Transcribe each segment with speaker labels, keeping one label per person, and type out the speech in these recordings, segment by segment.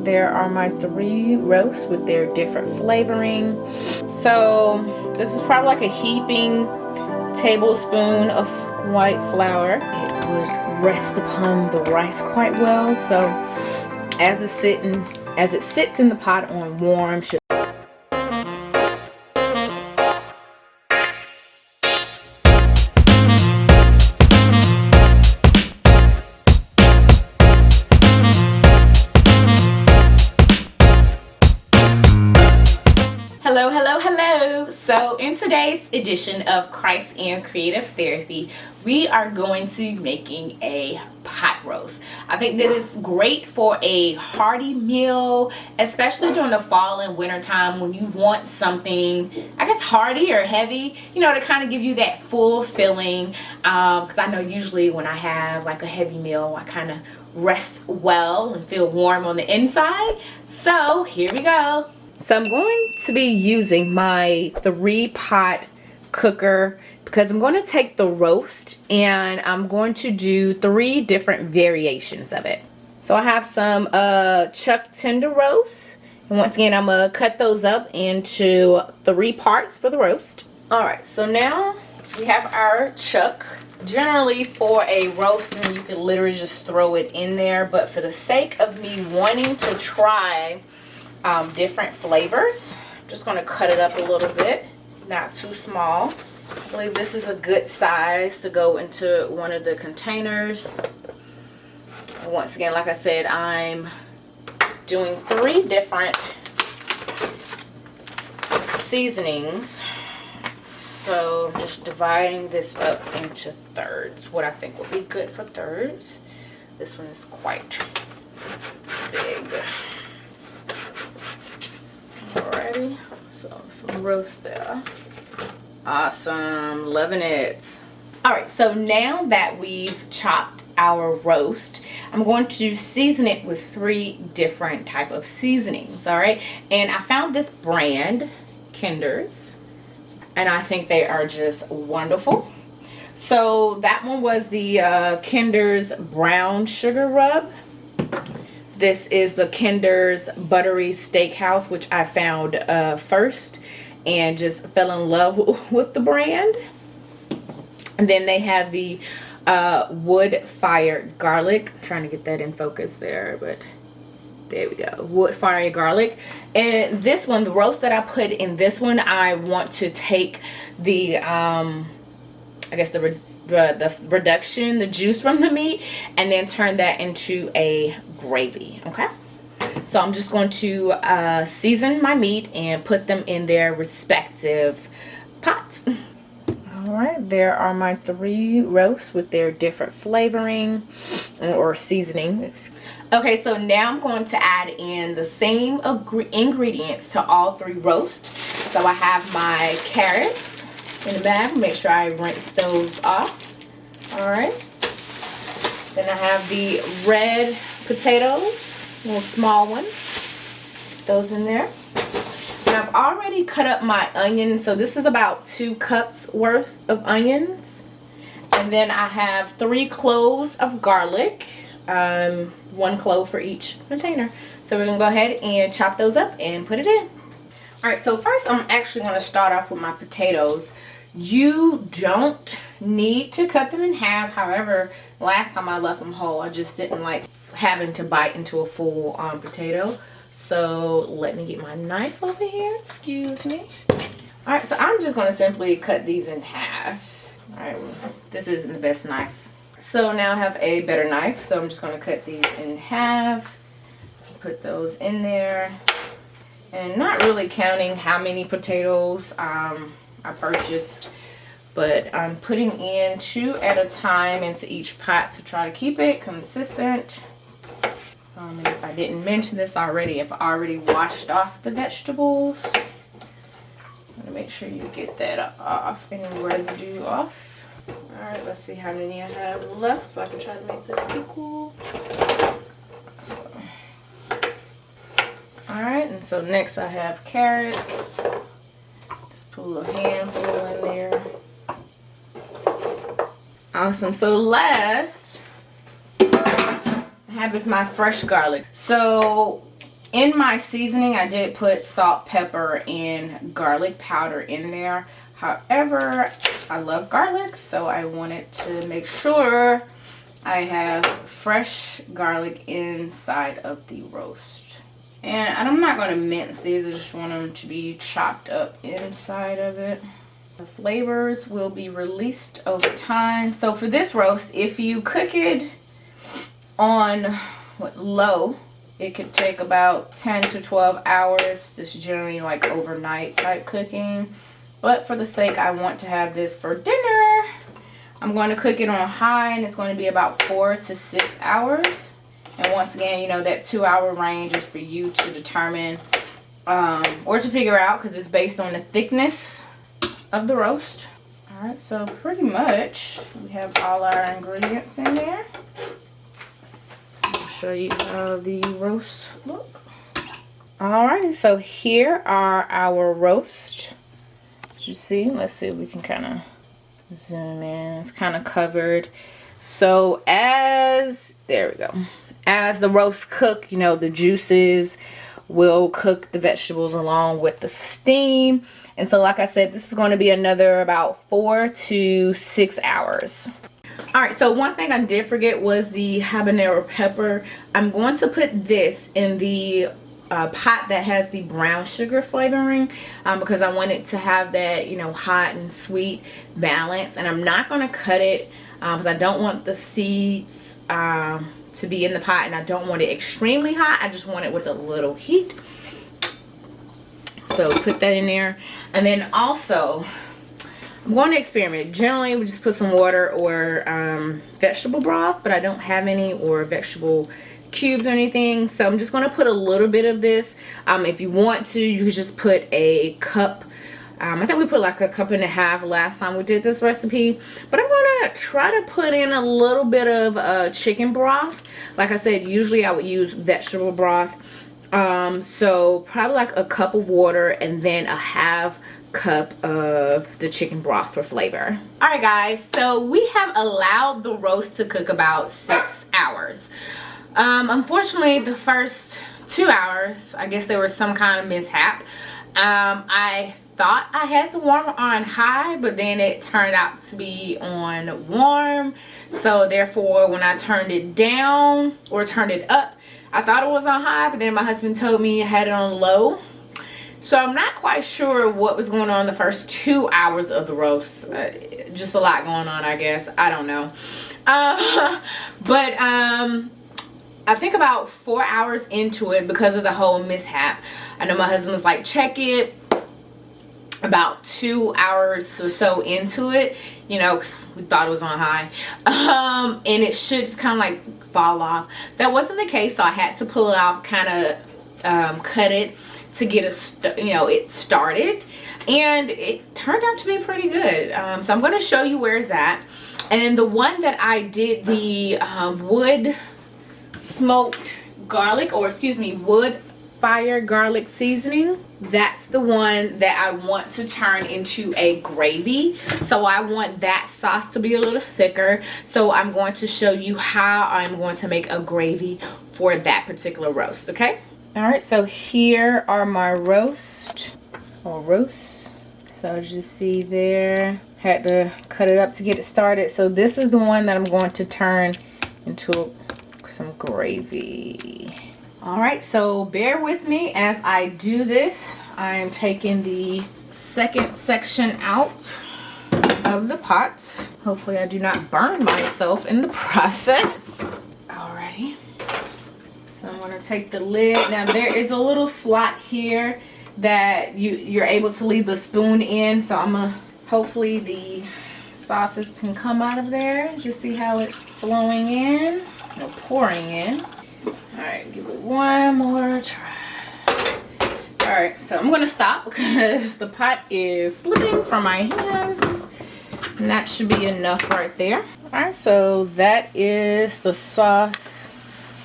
Speaker 1: there are my 3 roasts with their different flavoring. So this is probably like a heaping tablespoon of white flour. It would rest upon the rice quite well. So as it sits in the pot on warm, should Hello. So in today's edition of Christ and Creative Therapy, we are going to be making a pot roast. I think that it's great for a hearty meal, especially during the fall and winter time when you want something, I guess, hearty or heavy, you know, to kind of give you that full filling. Because I know usually when I have like a heavy meal, I kind of rest well and feel warm on the inside. So here we go. So I'm going to be using my 3-pot cooker because I'm going to take the roast and I'm going to do 3 different variations of it. So I have some chuck tender roast, and once again I'm going to cut those up into 3 parts for the roast. Alright, so now we have our chuck. Generally for a roast, and you can literally just throw it in there, but for the sake of me wanting to try different flavors, I'm just going to cut it up a little bit, not too small. I believe this is a good size to go into one of the containers. And once again, like I said, I'm doing 3 different seasonings, so I'm just dividing this up into thirds, what I think would be good for thirds. This one is quite big. Alrighty, so some roast there. Awesome, loving it. Alright, so now that we've chopped our roast, I'm going to season it with 3 different type of seasonings. Alright, and I found this brand, Kinder's, and I think they are just wonderful. So that one was the Kinder's brown sugar rub. This is the Kinder's Buttery Steakhouse, which I found first and just fell in love with the brand. And then they have the wood-fired garlic. I'm trying to get that in focus there, but there we go. Wood-fired garlic. And this one, the roast that I put in this one, I want to take the, I guess the reduction, the juice from the meat, and then turn that into a gravy. Okay, so I'm just going to season my meat and put them in their respective pots. All right, there are my 3 roasts with their different flavoring or seasoning. Okay, so now I'm going to add in the same ingredients to all 3 roasts. So I have my carrots in the bag. Make sure I rinse those off. Alright, then I have the red potatoes, little small ones, those in there. And I've already cut up my onions, so this is about 2 cups worth of onions. And then I have 3 cloves of garlic, 1 clove for each container. So we're going to go ahead and chop those up and put it in. Alright, so first I'm actually going to start off with my potatoes. You don't need to cut them in half. However, last time I left them whole, I just didn't like having to bite into a full potato. So let me get my knife over here. Excuse me. Alright, so I'm just going to simply cut these in half. Alright, this isn't the best knife. So now I have a better knife. So I'm just going to cut these in half. Put those in there. And not really counting how many potatoes I purchased, but I'm putting in 2 at a time into each pot to try to keep it consistent. And if I didn't mention this already, I've already washed off the vegetables. I'm gonna make sure you get that off, any residue off. Alright, let's see how many I have left so I can try to make this equal. Alright, and so next I have carrots. Put a little handful in there. Awesome. So last I have is my fresh garlic. So In my seasoning, I did put salt, pepper, and garlic powder in there. However, I love garlic, so I wanted to make sure I have fresh garlic inside of the roast. And I'm not going to mince these. I just want them to be chopped up inside of it. The flavors will be released over time. So for this roast, if you cook it on low, it could take about 10 to 12 hours. This is generally like overnight type cooking. But for the sake, I want to have this for dinner, I'm going to cook it on high, and it's going to be about 4 to 6 hours. And once again, you know, that 2-hour range is for you to determine or to figure out, because it's based on the thickness of the roast. All right, so pretty much we have all our ingredients in there. Show you how the roast look. Alrighty, so here are our roast. As you see, let's see if we can kind of zoom in. It's kind of covered. So there we go. As the roast cook, you know, the juices will cook the vegetables along with the steam. And so like I said, this is going to be another about 4 to 6 hours. Alright, so one thing I did forget was the habanero pepper. I'm going to put this in the pot that has the brown sugar flavoring because I want it to have that, you know, hot and sweet balance. And I'm not going to cut it because I don't want the seeds to be in the pot, and I don't want it extremely hot. I just want it with a little heat. So put that in there. And then also, I'm going to experiment. Generally, we just put some water or vegetable broth, but I don't have any, or vegetable cubes or anything. So I'm just going to put a little bit of this. If you want to, you could just put a cup. I think we put like a cup and a half last time we did this recipe. But I'm going to try to put in a little bit of chicken broth. Like I said, usually I would use vegetable broth. So probably like a cup of water and then a half cup of the chicken broth for flavor. Alright guys, so we have allowed the roast to cook about 6 hours. Unfortunately, the first 2 hours, I guess there was some kind of mishap. I thought I had the warmer on high, but then it turned out to be on warm. So therefore, when I turned it down or turned it up, I thought it was on high, but then my husband told me I had it on low. So I'm not quite sure what was going on the first 2 hours of the roast. Just a lot going on, I guess. I don't know. I think about 4 hours into it, because of the whole mishap, I know my husband was like, check it. About 2 hours or so into it, you know, 'cause we thought it was on high, and it should just kind of like fall off. That wasn't the case, so I had to pull it out, kind of cut it to get it, you know, it started, and it turned out to be pretty good. So I'm going to show you where it's at. And the one that I did the wood smoked garlic, or excuse me, wood fire garlic seasoning, that's the one that I want to turn into a gravy. So I want that sauce to be a little thicker. So I'm going to show you how I'm going to make a gravy for that particular roast, okay? Alright, so here are my roasts. So as you see there, had to cut it up to get it started. So this is the one that I'm going to turn into some gravy. Alright, so bear with me as I do this. I am taking the second section out of the pot. Hopefully I do not burn myself in the process. Alrighty. So I'm going to take the lid. Now there is a little slot here that you're able to leave the spoon in. So I'm going to, hopefully the sauces can come out of there. Just see how it's flowing in, or pouring in. Alright, give it one more try. Alright, so I'm going to stop because the pot is slipping from my hands. And that should be enough right there. Alright, so that is the sauce,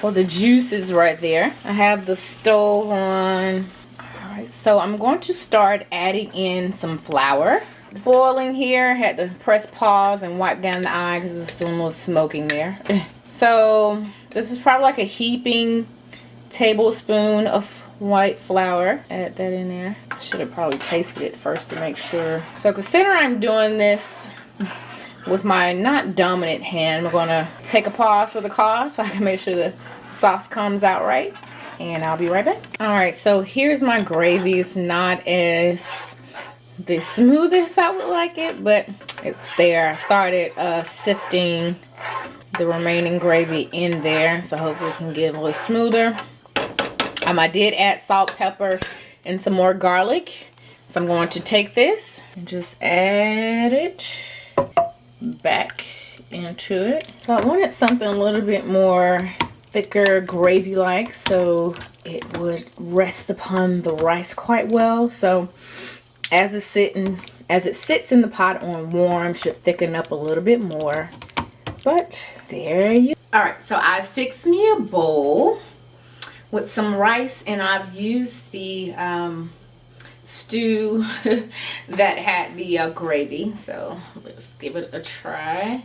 Speaker 1: or the juices right there. I have the stove on. Alright, so I'm going to start adding in some flour. Boiling here, had to press pause and wipe down the eye because it was still a little smoking there. So this is probably like a heaping tablespoon of white flour. Add that in there. I should have probably tasted it first to make sure. So consider I'm doing this with my not dominant hand. I'm gonna take a pause for the cause so I can make sure the sauce comes out right, and I'll be right back. All right, so here's my gravy. It's not as the smoothest I would like it, but it's there. I started sifting the remaining gravy in there, so hopefully it can get a little smoother. I did add salt, pepper, and some more garlic. So I'm going to take this and just add it back into it. So I wanted something a little bit more thicker, gravy-like, so it would rest upon the rice quite well. So as it sits in the pot on warm, should thicken up a little bit more. But there you go. All right, so I fixed me a bowl with some rice, and I've used the stew that had the gravy. So let's give it a try.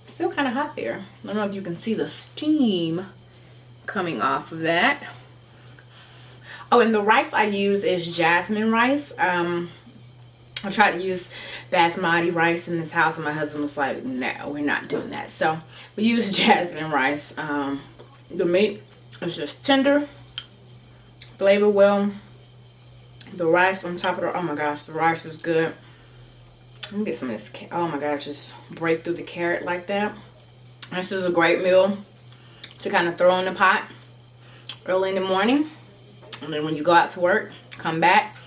Speaker 1: Still kind of hot there. I don't know if you can see the steam coming off of that. Oh, and the rice I use is jasmine rice. I tried to use basmati rice in this house, and my husband was like, no, we're not doing that. So we use jasmine rice. The meat is just tender, flavor well. The rice on top of the, oh my gosh, the rice is good. Let me get some of this, oh my gosh, just break through the carrot like that. This is a great meal to kind of throw in the pot early in the morning. And then when you go out to work, come back,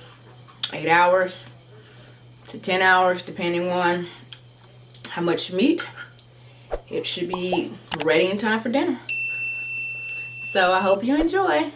Speaker 1: 8 hours to 10 hours, depending on how much meat. It should be ready in time for dinner. So I hope you enjoy.